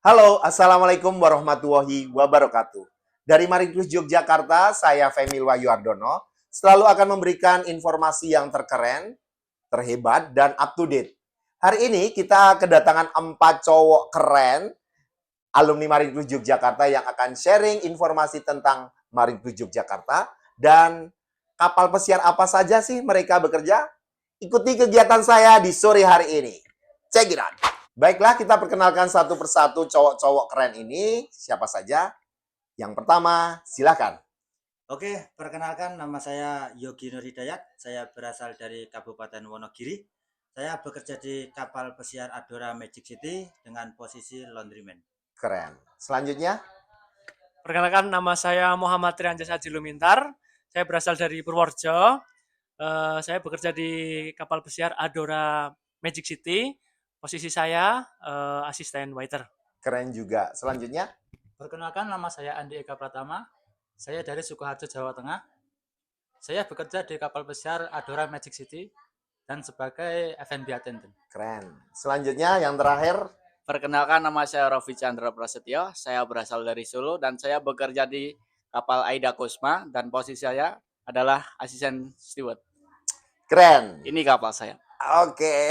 Halo, Assalamualaikum warahmatullahi wabarakatuh. Dari Marinkrus Yogyakarta, saya Femil Wahyu Ardono, selalu akan memberikan informasi yang terkeren, terhebat, dan up to date. Hari ini kita kedatangan 4 cowok keren, alumni Marinkrus Yogyakarta yang akan sharing informasi tentang Marinkrus Yogyakarta dan kapal pesiar apa saja sih mereka bekerja. Ikuti kegiatan saya di sore hari ini. Check it out. Baiklah, kita perkenalkan satu persatu cowok-cowok keren ini. Siapa saja? Yang pertama, silakan. Oke, perkenalkan nama saya Yogi Nur Hidayat. Saya berasal dari Kabupaten Wonogiri. Saya bekerja di kapal pesiar Adora Magic City dengan posisi laundryman. Keren. Selanjutnya, Perkenalkan, nama saya Muhammad Trianjas Haji Lumintar. Saya berasal dari Purworejo. Saya bekerja di kapal pesiar Adora Magic City. Posisi saya asisten waiter. keren juga. Selanjutnya, Perkenalkan, nama saya Andi Eka Pratama. Saya dari Sukoharjo, Jawa Tengah. Saya bekerja di kapal pesiar Adora Magic City dan sebagai F&B attendant. keren. Selanjutnya, yang terakhir, Perkenalkan, nama saya Rofi Chandra Prasetyo. Saya berasal dari Solo dan saya bekerja di kapal Aida Kusma dan posisi saya adalah asisten steward. keren. Ini kapal saya. Oke.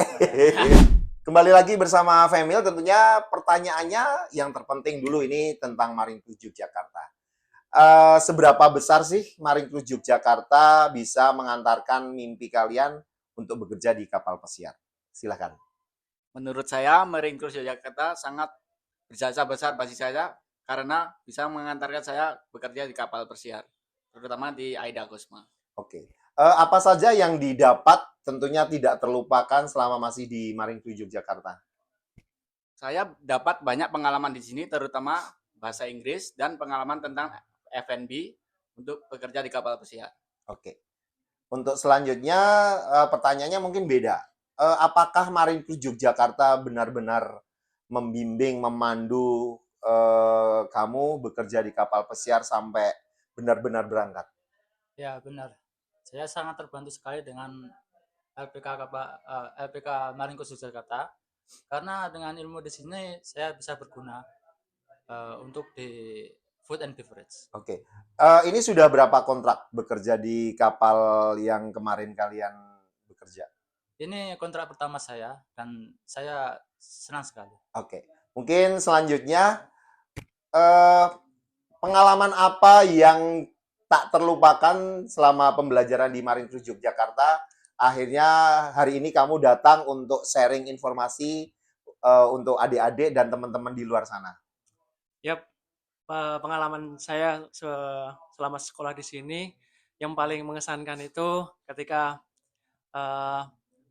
Kembali lagi bersama Femil, tentunya pertanyaannya yang terpenting dulu ini tentang Marinkrus Yogyakarta. Seberapa besar sih Marinkrus Yogyakarta bisa mengantarkan mimpi kalian untuk bekerja di kapal pesiar? Silahkan. Menurut saya, Marinkrus Yogyakarta sangat berjasa besar bagi saya karena bisa mengantarkan saya bekerja di kapal pesiar, terutama di Aida Kusma. Oke. Apa saja yang didapat tentunya tidak terlupakan selama masih di Marinkrus Yogyakarta? Saya dapat banyak pengalaman di sini, terutama bahasa Inggris dan pengalaman tentang F&B untuk bekerja di kapal pesiar. Oke. Untuk selanjutnya, pertanyaannya mungkin beda. Apakah Marinkrus Yogyakarta benar-benar membimbing, memandu kamu bekerja di kapal pesiar sampai benar-benar berangkat? Ya, benar. Saya sangat terbantu sekali dengan LPK Marinkrus Yogyakarta karena dengan ilmu di sini saya bisa berguna untuk di food and beverage. Oke. Ini sudah berapa kontrak bekerja di kapal yang kemarin kalian bekerja? Ini kontrak pertama saya dan saya senang sekali. Oke. Mungkin selanjutnya eh, pengalaman apa yang tak terlupakan selama pembelajaran di Marinkrus Yogyakarta? Akhirnya hari ini kamu datang untuk sharing informasi untuk adik-adik dan teman-teman di luar sana. Yap, pengalaman saya selama sekolah di sini yang paling mengesankan itu ketika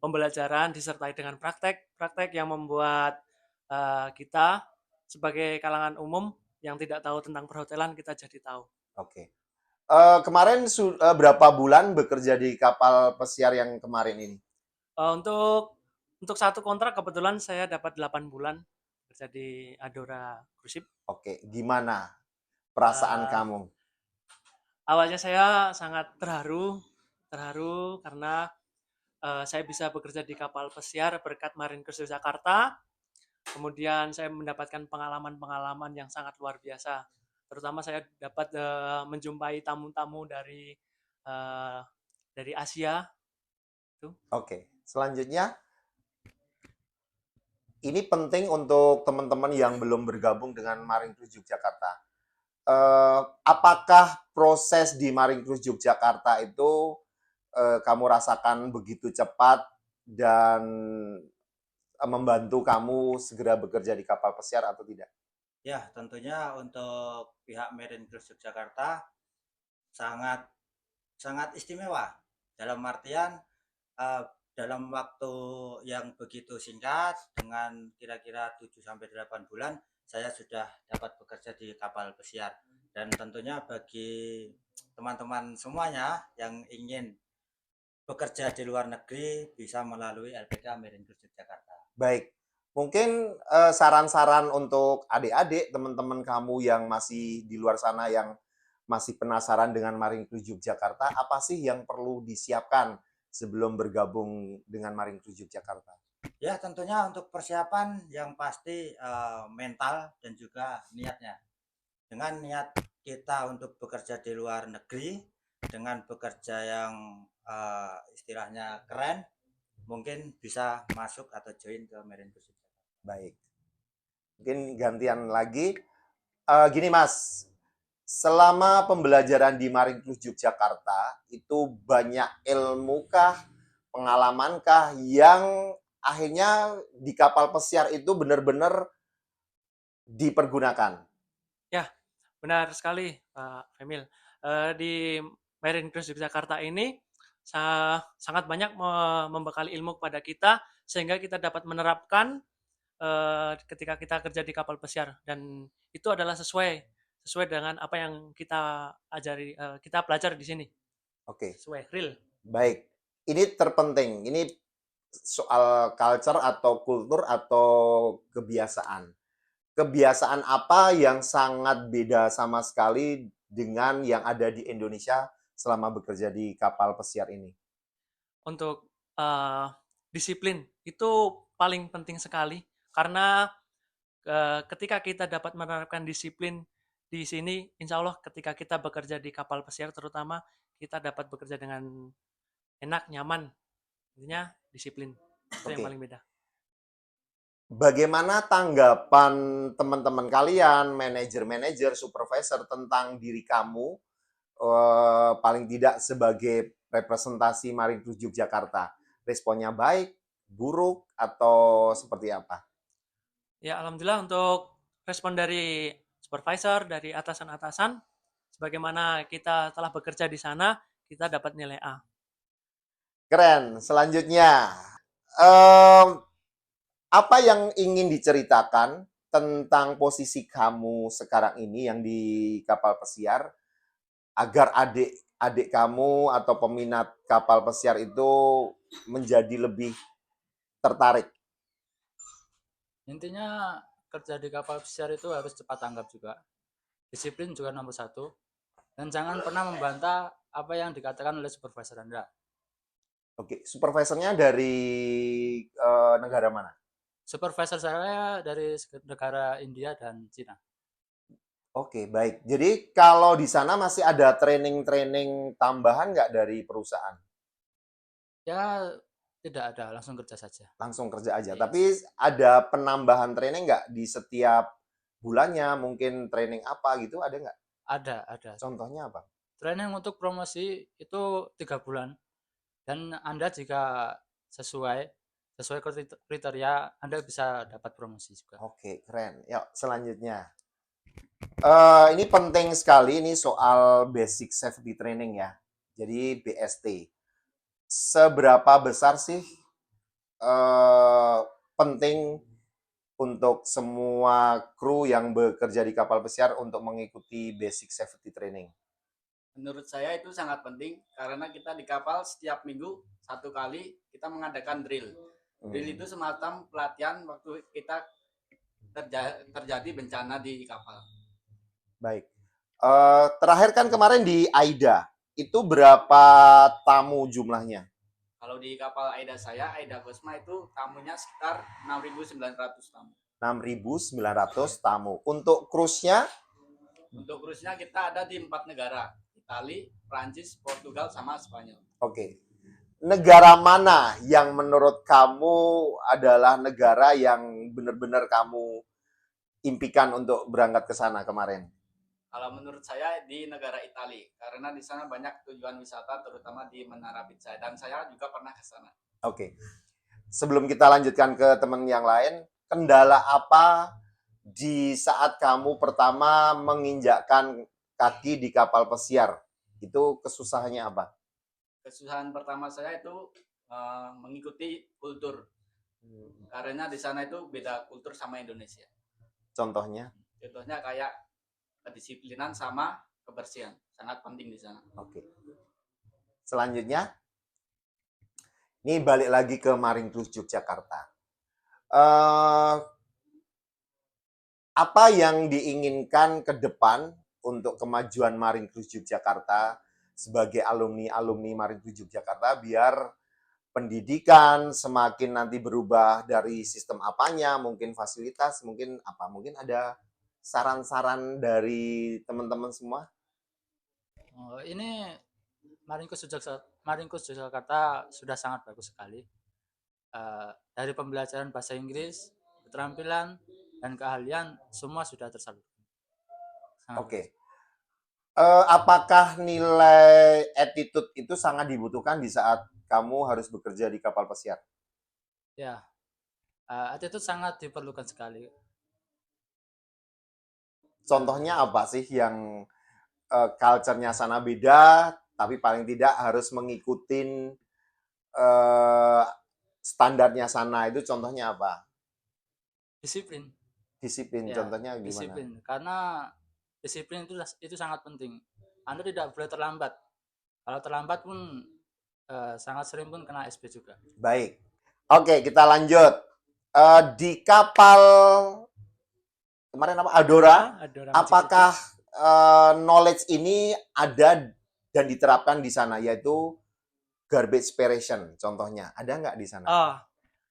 pembelajaran disertai dengan praktek yang membuat kita sebagai kalangan umum yang tidak tahu tentang perhotelan kita jadi tahu. Oke. Kemarin berapa bulan bekerja di kapal pesiar yang kemarin ini? Untuk satu kontrak kebetulan saya dapat 8 bulan kerja di Adora Cruise Ship. Oke, gimana perasaan kamu? Awalnya saya sangat terharu karena saya bisa bekerja di kapal pesiar berkat Marinkrus Yogyakarta. Kemudian saya mendapatkan pengalaman-pengalaman yang sangat luar biasa. Terutama saya dapat menjumpai tamu-tamu dari Asia. Oke, selanjutnya ini penting untuk teman-teman yang belum bergabung dengan Marinkrus Yogyakarta. Apakah proses di Marinkrus Yogyakarta itu kamu rasakan begitu cepat dan membantu kamu segera bekerja di kapal pesiar atau tidak? Ya, tentunya untuk pihak Marinkrus Yogyakarta sangat sangat istimewa dalam artian dalam waktu yang begitu singkat dengan kira-kira 7 sampai 8 bulan saya sudah dapat bekerja di kapal pesiar dan tentunya bagi teman-teman semuanya yang ingin bekerja di luar negeri bisa melalui LPK Marinkrus Yogyakarta. Baik, mungkin saran-saran untuk adik-adik, teman-teman kamu yang masih di luar sana yang masih penasaran dengan Marinkrus Yogyakarta, apa sih yang perlu disiapkan sebelum bergabung dengan Marinkrus Yogyakarta? Ya, tentunya untuk persiapan yang pasti mental dan juga niatnya. Dengan niat kita untuk bekerja di luar negeri, dengan bekerja yang istilahnya keren, mungkin bisa masuk atau join ke Marine Course Yogyakarta. Baik. Mungkin gantian lagi. Gini Mas, selama pembelajaran di Marinklus Yogyakarta itu banyak ilmu kah, pengalaman kah yang akhirnya di kapal pesiar itu benar-benar dipergunakan? Ya, benar sekali Pak Femil. Di Marine Cruise Yogyakarta ini sangat banyak membekali ilmu kepada kita sehingga kita dapat menerapkan ketika kita kerja di kapal pesiar, dan itu adalah sesuai dengan apa yang kita ajari, kita pelajari di sini. Oke, Sesuai real. baik. Ini terpenting. Ini soal culture atau kultur atau kebiasaan. Kebiasaan apa yang sangat beda sama sekali dengan yang ada di Indonesia selama bekerja di kapal pesiar ini? Untuk disiplin itu paling penting sekali, karena ketika kita dapat menerapkan disiplin di sini, insya Allah ketika kita bekerja di kapal pesiar terutama, kita dapat bekerja dengan enak, nyaman. Intinya disiplin. Itu yang Oke. paling beda. Bagaimana tanggapan teman-teman kalian, manajer-manajer, supervisor tentang diri kamu, paling tidak sebagai representasi Marinklus Yogyakarta? Responnya baik, buruk, atau seperti apa? Ya, alhamdulillah untuk respon dari supervisor, dari atasan-atasan, sebagaimana kita telah bekerja di sana, kita dapat nilai A. Keren. Selanjutnya, em, apa yang ingin diceritakan tentang posisi kamu sekarang ini yang di kapal pesiar agar adik-adik kamu atau peminat kapal pesiar itu menjadi lebih tertarik? Intinya kerja di kapal pesiar itu harus cepat tanggap juga. Disiplin juga nomor satu. Dan jangan pernah membantah apa yang dikatakan oleh supervisor Anda. Oke, supervisornya dari negara mana? Supervisor saya dari negara India dan Cina. Oke, baik. Jadi kalau di sana masih ada training-training tambahan nggak dari perusahaan? Ya, tidak ada, langsung kerja saja. Langsung kerja aja. Yes. Tapi ada penambahan training nggak di setiap bulannya? Mungkin training apa gitu, ada nggak? Ada. Contohnya apa? Training untuk promosi itu 3 bulan. Dan Anda jika sesuai kriteria, Anda bisa dapat promosi juga. Oke, keren. Yuk, selanjutnya. Ini penting sekali, ini soal basic safety training ya. Jadi BST. Seberapa besar sih penting untuk semua kru yang bekerja di kapal pesiar untuk mengikuti basic safety training? Menurut saya itu sangat penting karena kita di kapal setiap minggu 1 kali kita mengadakan drill. Drill itu semacam pelatihan waktu kita terjadi bencana di kapal. Baik. Terakhir kan kemarin di AIDA, itu berapa tamu jumlahnya? Kalau di kapal AIDA saya, AIDA Cosma itu tamunya sekitar 6.900 tamu. 6.900 tamu. Untuk cruise-nya? Untuk cruise-nya kita ada di 4 negara. Italia, Prancis, Portugal, sama Spanyol. Oke. Negara mana yang menurut kamu adalah negara yang benar-benar kamu impikan untuk berangkat ke sana kemarin? Kalau menurut saya di negara Italia, karena di sana banyak tujuan wisata, terutama di Menara Pizza, dan saya juga pernah ke sana. Oke. Sebelum kita lanjutkan ke teman yang lain, kendala apa di saat kamu pertama menginjakkan kaki di kapal pesiar? Itu kesusahannya apa? Kesusahan pertama saya itu mengikuti kultur. Karena di sana itu beda kultur sama Indonesia. Contohnya? Contohnya kayak kedisiplinan sama kebersihan. Sangat penting di sana. Oke. Selanjutnya, ini balik lagi ke Marinklus Yogyakarta. Apa yang diinginkan ke depan untuk kemajuan Marinklus Yogyakarta sebagai alumni-alumni Marinklus Yogyakarta biar pendidikan, semakin nanti berubah dari sistem apanya, mungkin fasilitas, mungkin apa, mungkin ada saran-saran dari teman-teman semua? Ini Marinkus Yogyakarta sudah sangat bagus sekali. Dari pembelajaran bahasa Inggris, keterampilan, dan keahlian semua sudah tersalurkan. Sangat Oke. bagus. Apakah nilai attitude itu sangat dibutuhkan di saat kamu harus bekerja di kapal pesiar? Ya, attitude sangat diperlukan sekali. Contohnya apa sih yang culture-nya sana beda, tapi paling tidak harus mengikuti standarnya sana, itu contohnya apa? Disiplin. Disiplin, Ya, contohnya gimana? disiplin. Karena disiplin itu sangat penting. Anda tidak boleh terlambat. Kalau terlambat pun sangat sering pun kena SP juga. Baik. Oke, kita lanjut. Di kapal kemarin apa? Adora, Adora Magic apakah knowledge ini ada dan diterapkan di sana, yaitu garbage separation, contohnya. Ada nggak di sana? Oh,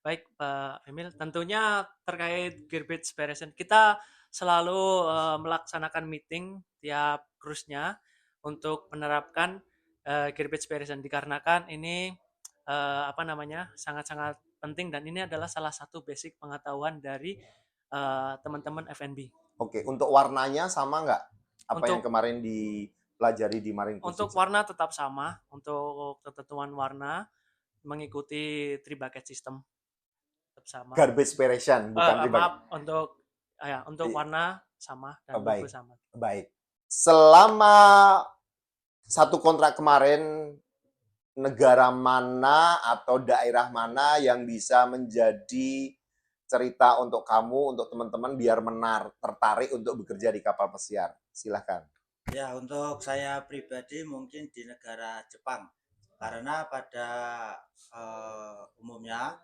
baik Pak Emil. Tentunya terkait garbage separation, kita selalu melaksanakan meeting tiap cruise-nya untuk menerapkan garbage separation dikarenakan ini apa namanya sangat-sangat penting dan ini adalah salah satu basic pengetahuan dari teman-teman F&B. Oke, untuk warnanya sama nggak? Apa yang Untuk kemarin dipelajari di Marine Cruise untuk Jogja? warna tetap sama, untuk ketentuan warna mengikuti 3 bucket system tetap sama. Garbage separation, bukan Maaf untuk Iya. warna sama dan Oh, logo baik. sama. Baik. Selama satu kontrak kemarin, negara mana atau daerah mana yang bisa menjadi cerita untuk kamu, untuk teman-teman biar tertarik untuk bekerja di kapal pesiar? Silahkan. Ya, untuk saya pribadi mungkin di negara Jepang. Karena pada umumnya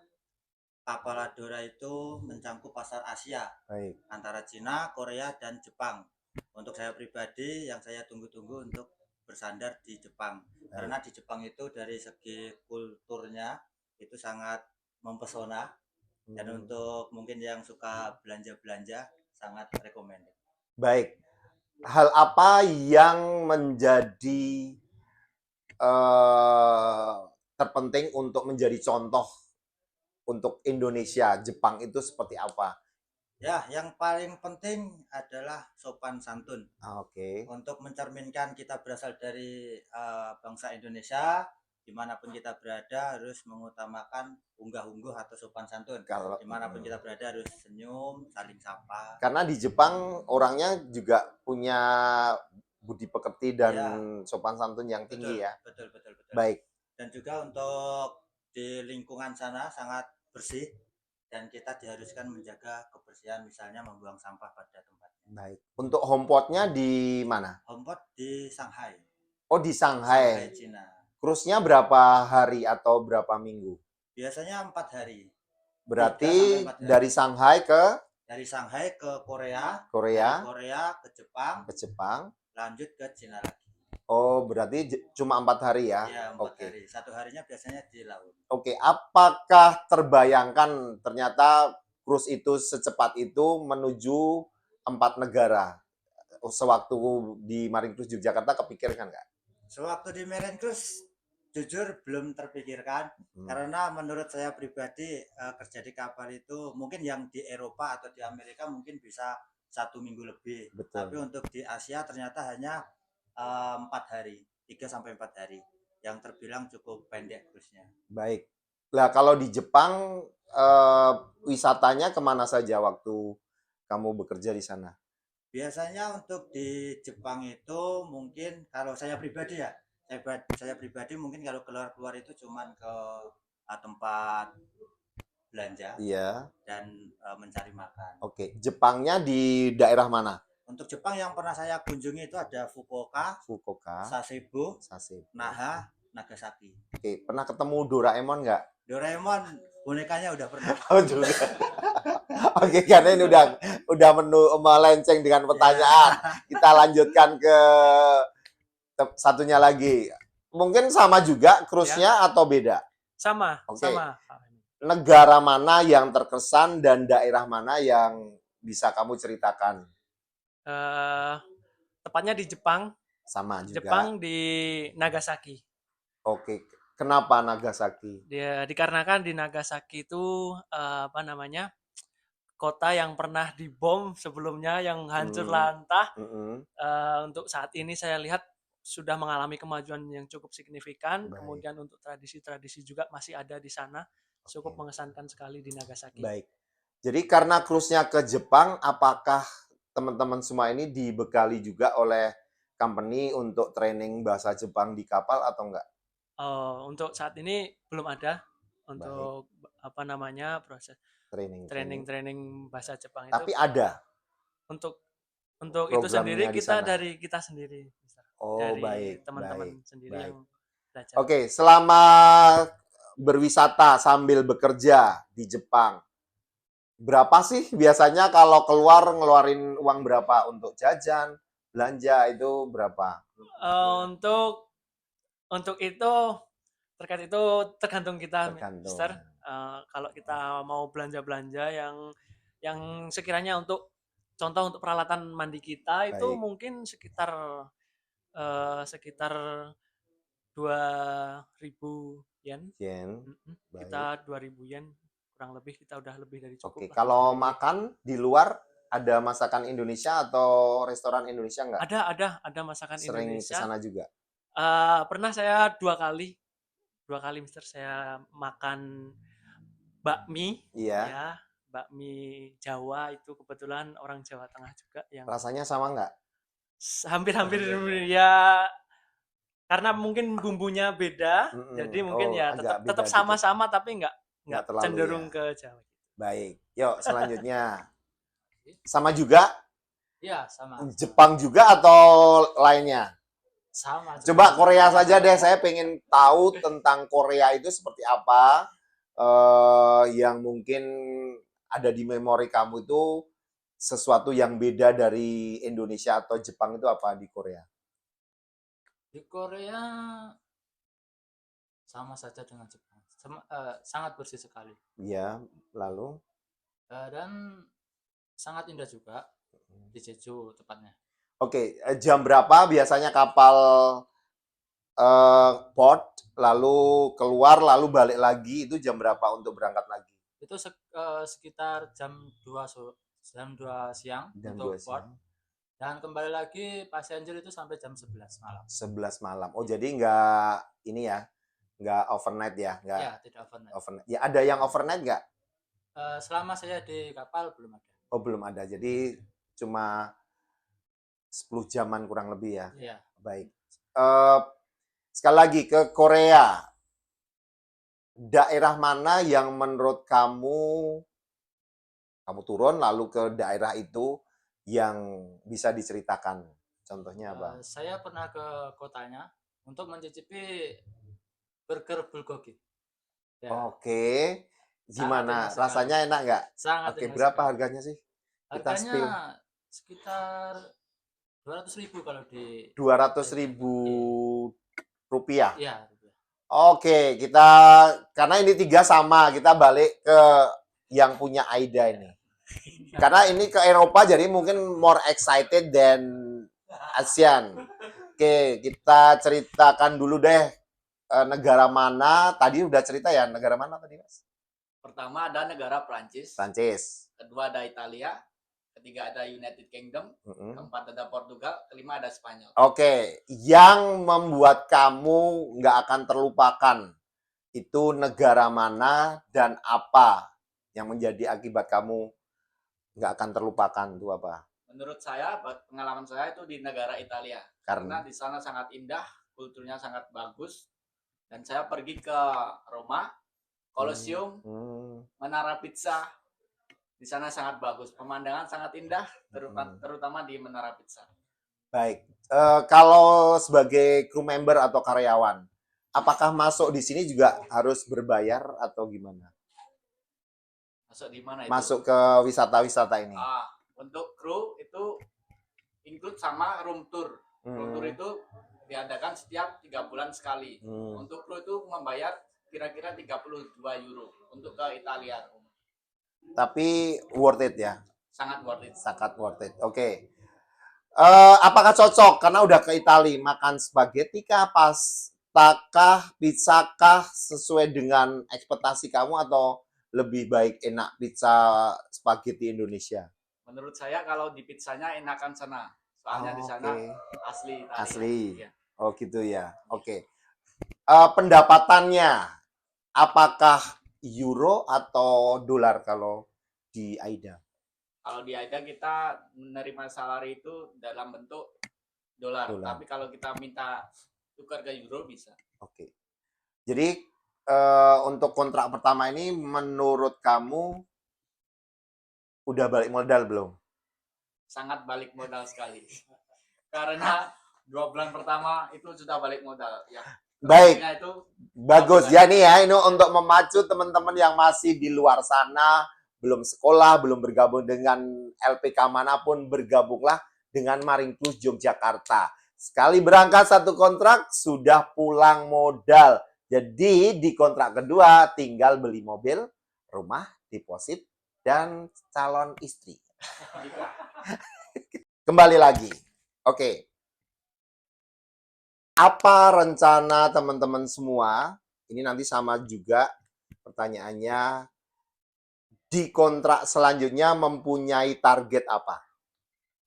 kapal Adora itu mencangkup pasar Asia Baik. antara Cina, Korea, dan Jepang. Untuk saya pribadi yang saya tunggu-tunggu untuk bersandar di Jepang. Karena di Jepang itu dari segi kulturnya itu sangat mempesona. Dan untuk mungkin yang suka belanja-belanja sangat recommended. Baik. Hal apa yang menjadi terpenting untuk menjadi contoh untuk Indonesia, Jepang itu seperti apa? Ya, yang paling penting adalah sopan santun. Oke. Untuk mencerminkan kita berasal dari bangsa Indonesia, dimanapun kita berada harus mengutamakan unggah-ungguh atau sopan santun. Kalau Dimanapun kita berada harus senyum, saling sapa. karena di Jepang orangnya juga punya budi pekerti dan Ya. sopan santun yang tinggi ya. Betul. Baik. Dan juga untuk di lingkungan sana sangat bersih dan kita diharuskan menjaga kebersihan, misalnya membuang sampah pada tempatnya. Baik. Untuk homeport-nya di mana? Homeport di Shanghai. Oh, di Shanghai. Cina. Cruise-nya berapa hari atau berapa minggu? Biasanya 4 hari. Berarti 3 sampai 4 hari. dari Shanghai ke Dari Shanghai ke Korea, Korea, dari Korea ke Jepang, lanjut ke Cina lagi. Oh, berarti cuma 4 hari ya? Iya, 4 Oke. hari. 1 harinya biasanya di laut. Oke, apakah terbayangkan ternyata cruise itu secepat itu menuju 4 negara? Sewaktu di Marine Cruise Yogyakarta kepikirkan nggak? Sewaktu di Marine Cruise, jujur belum terpikirkan. Karena menurut saya pribadi kerja di kapal itu mungkin yang di Eropa atau di Amerika mungkin bisa 1 minggu lebih. Betul. Tapi untuk di Asia ternyata hanya 4 hari, 3 sampai 4 hari. Yang terbilang cukup pendek cruise-nya. Baik. Nah, kalau di Jepang wisatanya kemana saja waktu kamu bekerja di sana? Biasanya untuk di Jepang itu mungkin kalau saya pribadi ya, saya pribadi mungkin kalau keluar itu cuman ke tempat belanja. Iya. Dan mencari makan. Oke, Jepangnya di daerah mana? Untuk Jepang yang pernah saya kunjungi itu ada Fukuoka, Sasebo, Naha, Nagasaki. Oke, pernah ketemu Doraemon nggak? Doraemon bonekanya udah pernah. Oh juga. Oke, karena ini udah melenceng dengan pertanyaan. Kita lanjutkan ke satunya lagi. Mungkin sama juga cruise-nya atau beda? Sama, Oke. sama. Negara mana yang terkesan dan daerah mana yang bisa kamu ceritakan? Eh, tepatnya di Jepang, Sama juga. Jepang di Nagasaki. Oke, kenapa Nagasaki? Dikarenakan di Nagasaki itu apa namanya, kota yang pernah dibom sebelumnya yang hancur Hmm. lantah. Mm-mm. Untuk saat ini saya lihat sudah mengalami kemajuan yang cukup signifikan. Baik. Kemudian untuk tradisi-tradisi juga masih ada di sana. Cukup mengesankan sekali di Nagasaki. Baik. Jadi karena cruise-nya ke Jepang, apakah teman-teman semua ini dibekali juga oleh company untuk training bahasa Jepang di kapal atau enggak? Untuk saat ini belum ada untuk apa namanya proses Training. training bahasa Jepang itu. Tapi ada Untuk itu programnya sendiri di kita sana. dari kita sendiri, Mister. Oh, Dari baik, teman-teman baik, sendiri baik. yang belajar. Oke, selama berwisata sambil bekerja di Jepang, berapa sih biasanya kalau keluar ngeluarin uang berapa untuk jajan, belanja itu berapa? Untuk itu terkait itu tergantung kita, Tergantung. Mister. Kalau kita mau belanja-belanja yang sekiranya untuk contoh untuk peralatan mandi kita itu Baik. mungkin sekitar 2.000 yen. Yen. Baik. Kita 2.000 yen kurang lebih kita udah lebih dari Oke, cukup lah. kalau makan di luar ada masakan Indonesia atau restoran Indonesia nggak? Ada masakan Sering ke Indonesia. sana juga? Pernah saya 2 kali, Mister, saya makan bakmi. Iya. Ya, bakmi Jawa itu kebetulan orang Jawa Tengah juga yang Rasanya sama nggak? hampir-hampir ya, karena mungkin bumbunya beda, jadi mungkin Oh, ya agak beda tetap dikit. sama-sama tapi nggak terlalu cenderung ya. ke Jawa. Baik, yuk selanjutnya. Sama juga? Iya, sama. Jepang juga atau lainnya? Sama. Coba Korea saja deh, saya pengen tahu tentang Korea itu seperti apa. Yang mungkin ada di memori kamu itu sesuatu yang beda dari Indonesia atau Jepang itu apa di Korea? Di Korea sama saja dengan Jepang. Sangat bersih sekali. Iya, lalu? Dan sangat indah juga di Jeju tepatnya. Oke, jam berapa biasanya kapal port, lalu keluar, lalu balik lagi, itu jam berapa untuk berangkat lagi? Itu sekitar jam 2 siang Jam untuk 2 port. siang. Dan kembali lagi passenger itu sampai jam 11 malam. 11 malam. Oh, jadi nggak ini ya, nggak overnight ya? Nggak Ya, tidak overnight. Ya, ada yang overnight nggak? Selama saya di kapal belum ada. Oh, belum ada. Jadi cuma 10 jaman kurang lebih ya? Iya. Baik. Sekali lagi ke Korea. Daerah mana yang menurut kamu turun lalu ke daerah itu yang bisa diceritakan? Contohnya apa? Saya pernah ke kotanya untuk mencicipi burger bulgogi. Ya. Oke. Gimana? Sangat enak sekali. Rasanya enak nggak? Sangat Oke, enak berapa sekali. harganya sih? Kita Harganya spill. sekitar 200.000 kalau di 200.000 rupiah. Iya. Oke, karena ini 3 sama, kita balik ke yang punya Aida ini. Karena ini ke Eropa jadi mungkin more excited than ASEAN. Oke, kita ceritakan dulu deh negara mana. Tadi udah cerita ya, negara mana tadi, Mas? Pertama ada negara Prancis, Prancis. kedua ada Italia, ketiga ada United Kingdom, keempat ada Portugal, kelima ada Spanyol. Oke, yang membuat kamu nggak akan terlupakan itu negara mana dan apa yang menjadi akibat kamu nggak akan terlupakan itu apa? Menurut saya, pengalaman saya itu di negara Italia. Karena di sana sangat indah, kulturnya sangat bagus. Dan saya pergi ke Roma, Colosseum, Menara Pizza. Di sana sangat bagus. Pemandangan sangat indah, terutama di Menara Pizza. Baik. Kalau sebagai crew member atau karyawan, apakah masuk di sini juga harus berbayar atau gimana? Masuk di mana itu? Masuk ke wisata-wisata ini. Untuk kru itu include sama room tour. Room tour itu diadakan setiap 3 bulan sekali. Untuk kru itu membayar kira-kira 32 euro untuk ke Italia. Tapi worth it ya, Sangat worth it. sangat worth it. Oke. Apakah cocok karena udah ke Italia makan spaghetti kah, pasta kah, pizza kah sesuai dengan ekspektasi kamu atau lebih baik enak pizza spaghetti Indonesia? Menurut saya kalau di pizzanya enakan sana. Soalnya di sana Oke. asli Italia. Asli. Iya. Oh gitu ya. Oke. Pendapatannya apakah euro atau dolar kalau di AIDA? Kalau di AIDA kita menerima salary itu dalam bentuk dolar. Dolar. Tapi kalau kita minta tukar ke euro bisa. Oke. Jadi untuk kontrak pertama ini menurut kamu udah balik modal belum? Sangat balik modal sekali. Karena 2 bulan pertama itu sudah balik modal. Ya. Baik. Kemudiannya itu Bagus ya nih ya, ini untuk memacu teman-teman yang masih di luar sana, belum sekolah, belum bergabung dengan LPK manapun, bergabunglah dengan Maring Plus Yogyakarta. Sekali berangkat satu kontrak, sudah pulang modal. Jadi di kontrak kedua tinggal beli mobil, rumah, deposit, dan calon istri. Kembali lagi. Oke. Apa rencana teman-teman semua? Ini nanti sama juga pertanyaannya. Di kontrak selanjutnya mempunyai target apa?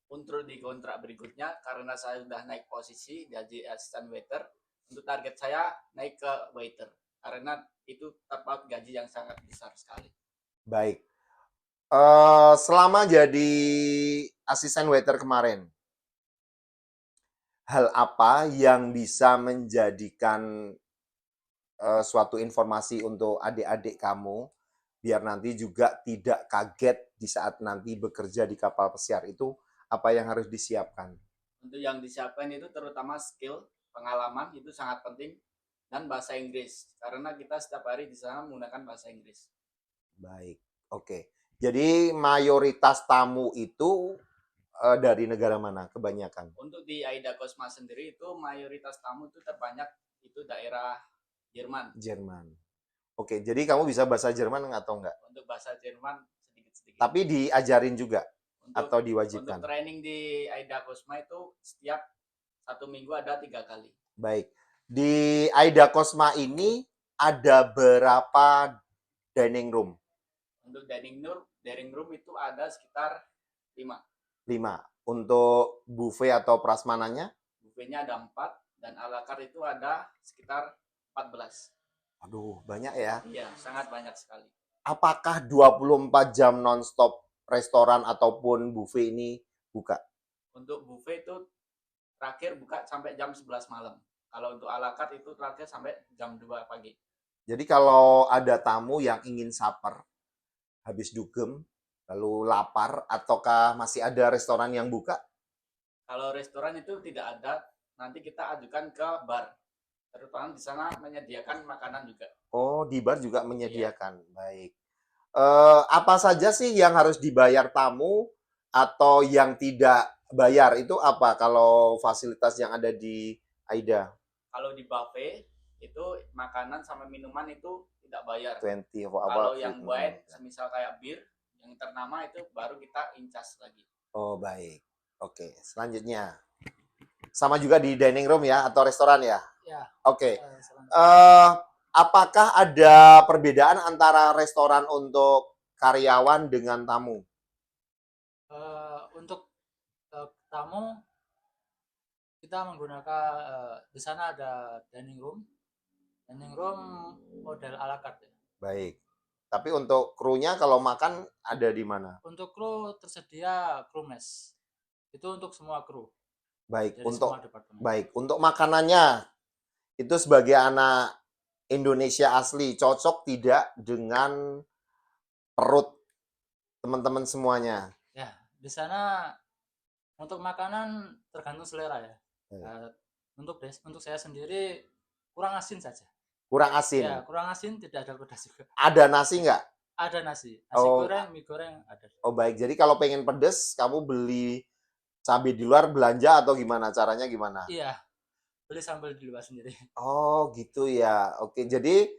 untuk di kontrak berikutnya karena saya sudah naik posisi jadi asisten waiter, untuk target saya naik ke waiter karena itu terpaut gaji yang sangat besar sekali. Baik. Selama jadi asisten waiter kemarin, hal apa yang bisa menjadikan suatu informasi untuk adik-adik kamu biar nanti juga tidak kaget di saat nanti bekerja di kapal pesiar itu, apa yang harus disiapkan? Untuk yang disiapkan itu terutama skill, pengalaman itu sangat penting, dan bahasa Inggris karena kita setiap hari di sana menggunakan bahasa Inggris. Baik, oke. Jadi mayoritas tamu itu dari negara mana kebanyakan? Untuk di Aida Cosma sendiri itu mayoritas tamu itu terbanyak itu daerah Jerman. Jerman. Oke, jadi kamu bisa bahasa Jerman atau enggak? Untuk bahasa Jerman sedikit-sedikit. Tapi diajarin juga atau Untuk diwajibkan? training di Aida Cosma itu setiap 1 minggu ada 3 kali. Baik. Di Aida Cosma ini ada berapa dining room? Untuk dining room itu ada sekitar 5. 5. Untuk buffet atau prasmananya? Buffetnya ada 4 dan a la carte itu ada sekitar 14. Aduh, banyak ya. Iya, sangat banyak sekali. Apakah 24 jam nonstop restoran ataupun buffet ini buka? Untuk buffet itu terakhir buka sampai jam 11 malam. Kalau untuk a la carte itu terakhir sampai jam 2 pagi. Jadi kalau ada tamu yang ingin saper, habis dugem, lalu lapar, ataukah masih ada restoran yang buka? Kalau restoran itu tidak ada, nanti kita ajukan ke bar. Terutama di sana menyediakan makanan juga. Oh, di bar juga menyediakan. Baik. Apa saja sih yang harus dibayar tamu atau yang tidak bayar? Itu apa kalau fasilitas yang ada di Aida? Kalau di buffet itu makanan sama minuman itu tidak bayar. 20 Kalau yang wine, semisal kayak bir, yang ternama itu baru kita incas lagi. Oh, baik. Oke, selanjutnya. Sama juga di dining room ya atau restoran ya? Ya. Oke. Apakah ada perbedaan antara restoran untuk karyawan dengan tamu? Untuk tamu kita menggunakan di sana ada dining room model a la carte. Baik. Tapi untuk krunya kalau makan ada di mana? Untuk kru tersedia kru mess. Itu untuk semua kru. Baik, Dari untuk semua departemen. baik, untuk makanannya itu sebagai anak Indonesia asli cocok tidak dengan perut teman-teman semuanya? Ya, di sana untuk makanan tergantung selera ya. Untuk saya sendiri kurang asin saja. Kurang asin. Ya, kurang asin, tidak ada pedas juga. Ada nasi nggak? Ada nasi Oh. goreng, mie goreng ada. Oh baik, jadi kalau pengen pedes, kamu beli cabai di luar belanja atau gimana? Caranya gimana? Iya, beli sambal di luar sendiri. Oh gitu ya. Oke, jadi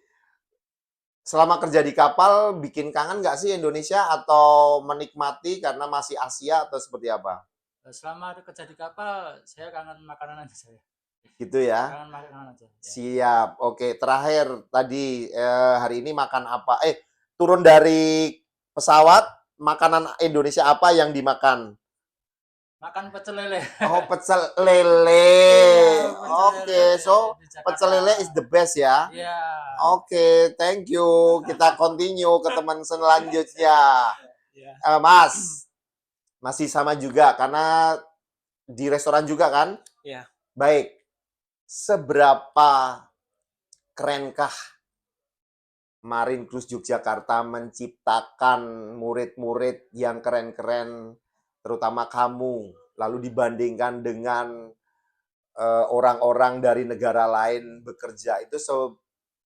selama kerja di kapal bikin kangen nggak sih Indonesia atau menikmati karena masih Asia atau seperti apa? Selama kerja di kapal, saya kangen makanan aja saya. Gitu ya. Kangen makanan aja. Ya. Siap. Oke, terakhir tadi hari ini makan apa? Turun dari pesawat, makanan Indonesia apa yang dimakan? Makan pecel lele. Oh, pecel lele. Iya, pecel Oke, lele so di Jakarta. pecel lele is the best ya. Iya. Oke, thank you. Kita continue ke teman selanjutnya. Ya. Mas, masih sama juga karena di restoran juga kan? Iya. Baik. Seberapa kerenkah Marine Cruise Yogyakarta menciptakan murid-murid yang keren-keren, terutama kamu, lalu dibandingkan dengan orang-orang dari negara lain bekerja, itu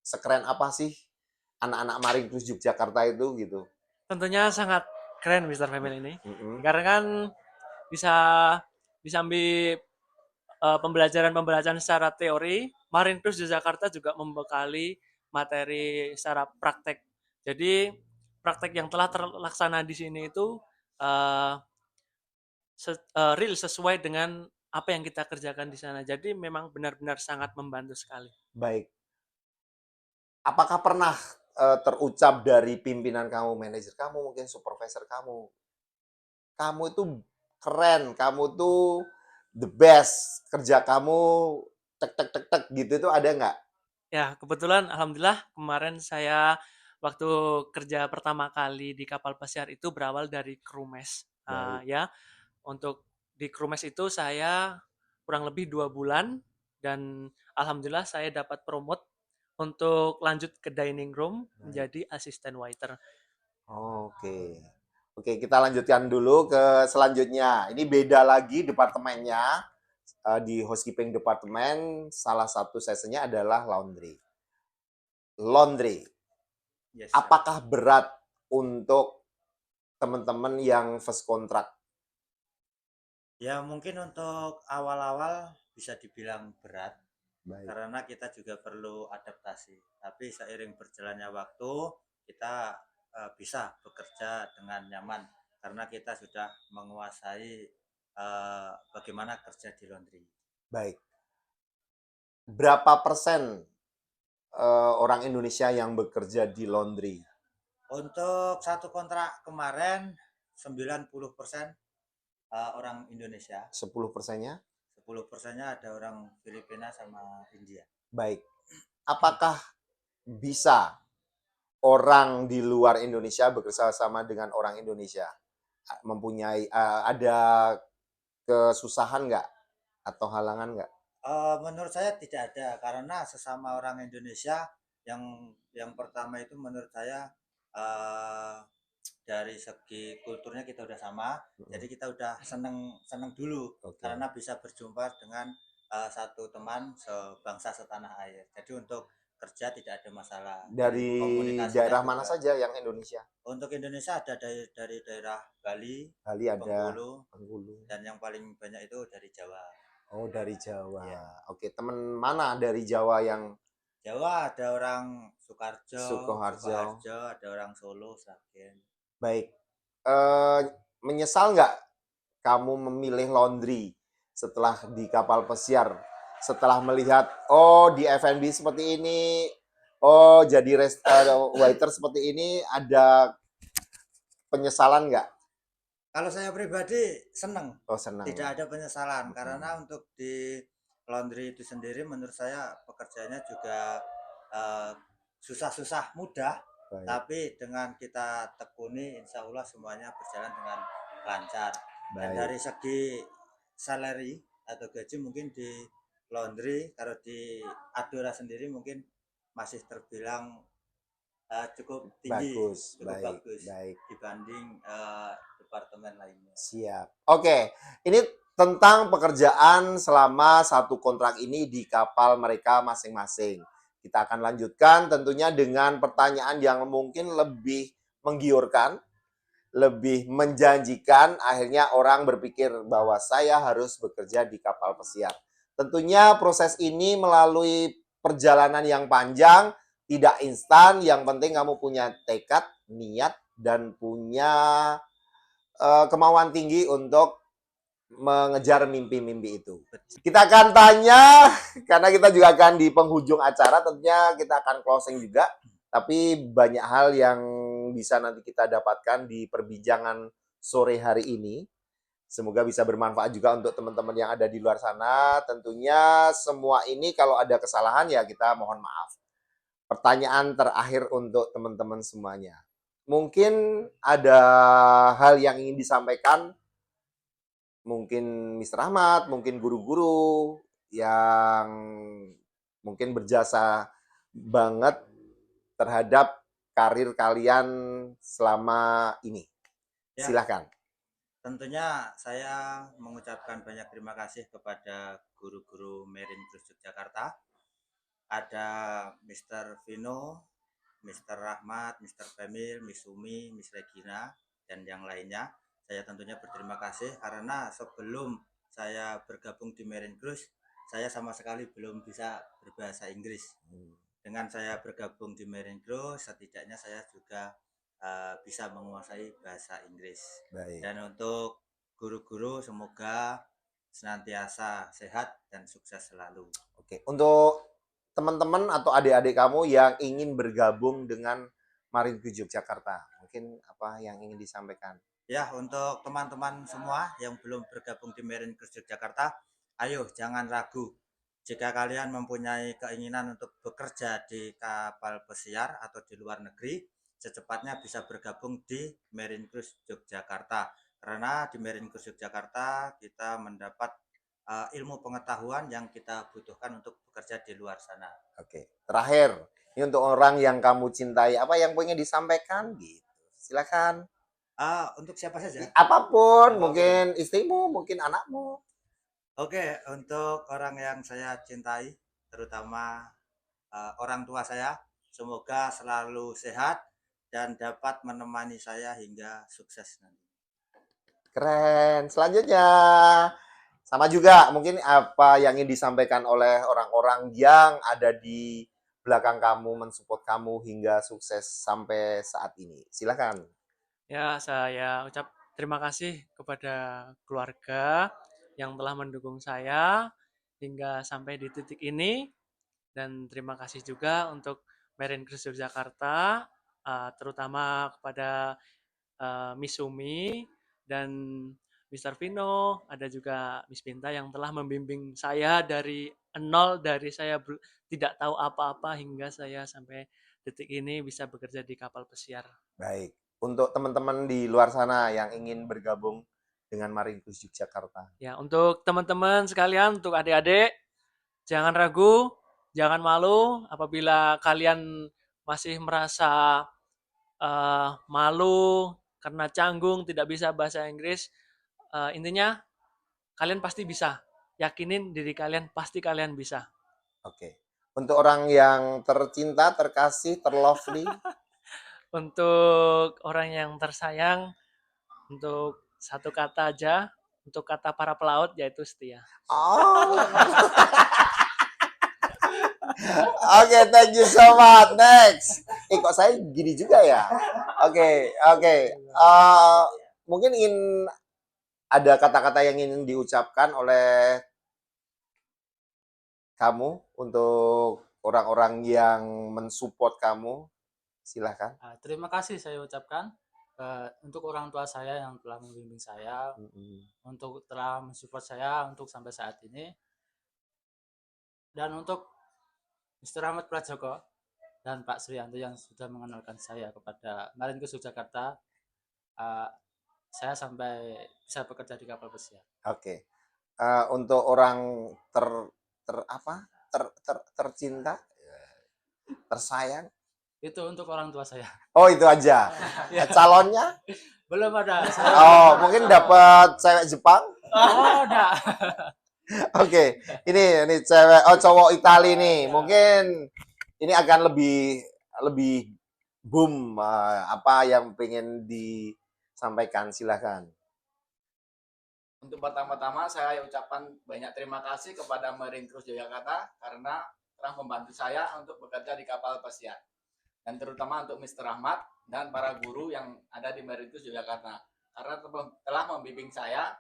sekeren apa sih anak-anak Marine Cruise Yogyakarta itu gitu? Tentunya sangat keren Mr. Family ini. Mm-mm. Karena kan bisa ambil pembelajaran secara teori, Marine Cruise Jakarta juga membekali materi secara praktek. Jadi praktek yang telah terlaksana di sini itu real sesuai dengan apa yang kita kerjakan di sana. Jadi memang benar-benar sangat membantu sekali. Baik. Apakah pernah terucap dari pimpinan kamu, manajer kamu, mungkin supervisor kamu itu keren, kamu tuh the best, kerja kamu tek tek tek tek gitu itu ada nggak? Ya, kebetulan alhamdulillah kemarin saya waktu kerja pertama kali di kapal pesiar itu berawal dari krumes. Ya, untuk di krumes itu saya kurang lebih 2 bulan dan alhamdulillah saya dapat promote untuk lanjut ke dining room menjadi asisten waiter. Oke. Oke, kita lanjutkan dulu ke selanjutnya. Ini beda lagi departemennya. Di housekeeping departemen, salah satu sesinya adalah laundry. Laundry. Yes, Apakah berat untuk teman-teman yang first contract? ya mungkin untuk awal-awal bisa dibilang berat Baik. karena kita juga perlu adaptasi. Tapi seiring berjalannya waktu kita bisa bekerja dengan nyaman karena kita sudah menguasai bagaimana kerja di laundry. Baik. Berapa persen orang Indonesia yang bekerja di laundry? Untuk satu kontrak kemarin 90% orang Indonesia, 10%-nya? 10%-nya ada orang Filipina sama India. Baik. Apakah bisa orang di luar Indonesia bekerja sama dengan orang Indonesia? Mempunyai ada kesusahan nggak atau halangan nggak? Menurut saya tidak ada karena sesama orang Indonesia yang pertama itu menurut saya dari segi kulturnya kita udah sama, jadi kita udah seneng dulu karena bisa berjumpa dengan satu teman sebangsa setanah air. Jadi untuk kerja tidak ada masalah. Dari Komunikasinya daerah juga. mana saja yang Indonesia? Untuk Indonesia ada dari daerah Bali, Bali ada, Bengkulu, dan yang paling banyak itu dari Jawa. Oh, dari Jawa. Iya. Oke, teman mana dari Jawa yang Jawa ada orang Sukoharjo. ada orang Solo, Sragen. Baik. Menyesal nggak kamu memilih laundry setelah di kapal pesiar? Setelah melihat, oh di F&B seperti ini, oh jadi waiter seperti ini, ada penyesalan nggak? Kalau saya pribadi senang, Oh senang. tidak ada penyesalan karena untuk di laundry itu sendiri menurut saya pekerjaannya juga susah-susah mudah. Baik. Tapi dengan kita tekuni, insya Allah semuanya berjalan dengan lancar. Dan Baik. dari segi salary atau gaji mungkin di laundry, kalau di Adora sendiri mungkin masih terbilang cukup tinggi, Bagus, cukup baik, bagus baik. dibanding departemen lainnya. Siap. Oke, ini tentang pekerjaan selama satu kontrak ini di kapal mereka masing-masing. Kita akan lanjutkan tentunya dengan pertanyaan yang mungkin lebih menggiurkan, lebih menjanjikan. Akhirnya orang berpikir bahwa saya harus bekerja di kapal pesiar. Tentunya proses ini melalui perjalanan yang panjang, Tidak instan, yang penting kamu punya tekad, niat, dan punya kemauan tinggi untuk mengejar mimpi-mimpi itu. Kita akan tanya, karena kita juga akan di penghujung acara, tentunya kita akan closing juga. Tapi banyak hal yang bisa nanti kita dapatkan di perbincangan sore hari ini. Semoga bisa bermanfaat juga untuk teman-teman yang ada di luar sana. Tentunya semua ini kalau ada kesalahan ya kita mohon maaf. Pertanyaan terakhir untuk teman-teman semuanya. Mungkin ada hal yang ingin disampaikan, mungkin Mr. Ahmad, mungkin guru-guru yang mungkin berjasa banget terhadap karir kalian selama ini. Ya. Silahkan. Tentunya saya mengucapkan banyak terima kasih kepada guru-guru Marine Cruise Yogyakarta. Ada Mr. Vino, Mr. Rahmat, Mr. Femil, Miss Sumi, Miss Regina, dan yang lainnya. Saya tentunya berterima kasih karena sebelum saya bergabung di Marine Cruise, saya sama sekali belum bisa berbahasa Inggris. Dengan saya bergabung di Marine Cruise, setidaknya saya juga bisa menguasai bahasa Inggris. Baik. Dan untuk guru-guru semoga senantiasa sehat dan sukses selalu. Oke, untuk teman-teman atau adik-adik kamu yang ingin bergabung dengan Marine Cruise Yogyakarta, mungkin apa yang ingin disampaikan? Ya, untuk teman-teman semua yang belum bergabung di Marine Cruise Yogyakarta, ayo jangan ragu. Jika kalian mempunyai keinginan untuk bekerja di kapal pesiar atau di luar negeri, secepatnya bisa bergabung di Marine Cruise Yogyakarta. Karena di Marine Cruise Yogyakarta kita mendapat ilmu pengetahuan yang kita butuhkan untuk bekerja di luar sana. Oke, terakhir, ini untuk orang yang kamu cintai, apa yang pengen disampaikan gitu? Silakan. Untuk siapa saja? Apapun, mungkin istrimu, mungkin anakmu. Oke, untuk orang yang saya cintai, terutama orang tua saya, semoga selalu sehat dan dapat menemani saya hingga sukses nanti. Keren. Selanjutnya, sama juga mungkin apa yang ingin disampaikan oleh orang-orang yang ada di belakang kamu, mensupport kamu hingga sukses sampai saat ini. Silakan. Ya, saya ucap terima kasih kepada keluarga yang telah mendukung saya hingga sampai di titik ini. Dan terima kasih juga untuk Marine Cruise Yogyakarta, terutama kepada Miss Sumi dan Mr. Vino, ada juga Miss Pinta yang telah membimbing saya dari nol, dari saya tidak tahu apa-apa hingga saya sampai detik ini bisa bekerja di kapal pesiar. Baik. Untuk teman-teman di luar sana yang ingin bergabung dengan Marine Cruise Yogyakarta. Ya, untuk teman-teman sekalian, untuk adik-adik, jangan ragu, jangan malu apabila kalian masih merasa malu karena canggung, tidak bisa bahasa Inggris. Intinya kalian pasti bisa. Yakinin diri kalian, pasti kalian bisa. Oke. Untuk orang yang tercinta, terkasih, terlovely. Untuk orang yang tersayang, untuk satu kata aja, untuk kata para pelaut yaitu setia. Oh. Oke, thank you so much. Next. Kok saya gini juga ya? Oke. Mungkin ingin ada kata-kata yang ingin diucapkan oleh kamu untuk orang-orang yang mensupport kamu. Silahkan. Terima kasih saya ucapkan untuk orang tua saya yang telah membimbing saya, untuk telah mensupport saya untuk sampai saat ini, dan untuk Mr. Ahmad Prajoko dan Pak Srianto yang sudah mengenalkan saya kepada Marine Cruise Yogyakarta, saya sampai bisa bekerja di kapal pesiar. Oke. Untuk orang tercinta, tersayang. Itu untuk orang tua saya. Oh, itu aja. Calonnya? Belum ada. Oh, mungkin dapat cewek Jepang? Oh, enggak. Oke, ini cowok Itali nih. Mungkin ini akan lebih boom, apa yang pengen disampaikan, silakan. Untuk pertama-tama saya ucapkan banyak terima kasih kepada Marine Cruise Yogyakarta karena telah membantu saya untuk bekerja di kapal pesiar. Dan terutama untuk Mr. Ahmad dan para guru yang ada di Merintus Yogyakarta. Karena telah membimbing saya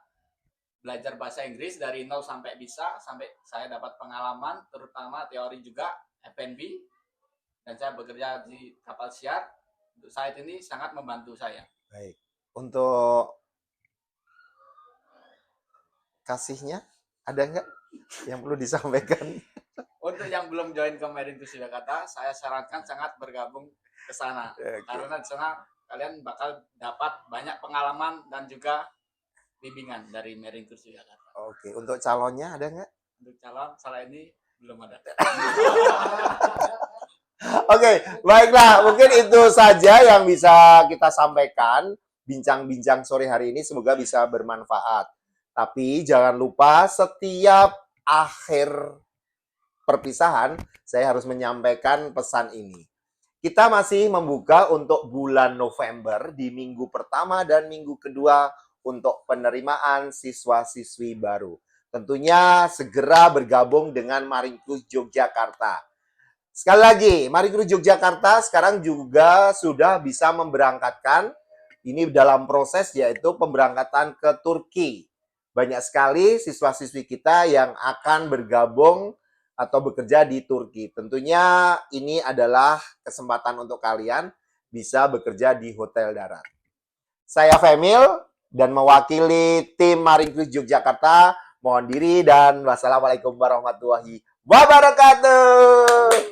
belajar bahasa Inggris dari nol sampai bisa, sampai saya dapat pengalaman, terutama teori juga, F&B, dan saya bekerja di kapal siar. Untuk saat ini sangat membantu saya. Baik. Untuk kasihnya, ada nggak yang perlu disampaikan? Untuk yang belum join ke Merintus Yogyakarta, saya sarankan sangat bergabung ke sana. Oke. Karena di sana kalian bakal dapat banyak pengalaman dan juga bimbingan dari Merintus Yogyakarta. Oke, untuk calonnya ada nggak? Untuk calon, salah ini belum ada. Oke, baiklah. Mungkin itu saja yang bisa kita sampaikan. Bincang-bincang sore hari ini semoga bisa bermanfaat. Tapi jangan lupa setiap akhir perpisahan, saya harus menyampaikan pesan ini. Kita masih membuka untuk bulan November di minggu pertama dan minggu kedua untuk penerimaan siswa-siswi baru. Tentunya segera bergabung dengan Maringkus Yogyakarta. Sekali lagi, Maringkus Yogyakarta sekarang juga sudah bisa memberangkatkan, ini dalam proses yaitu pemberangkatan ke Turki. Banyak sekali siswa-siswi kita yang akan bergabung atau bekerja di Turki. Tentunya ini adalah kesempatan untuk kalian bisa bekerja di hotel darat. Saya Femil dan mewakili tim Maringkus Yogyakarta mohon diri dan wassalamualaikum warahmatullahi wabarakatuh.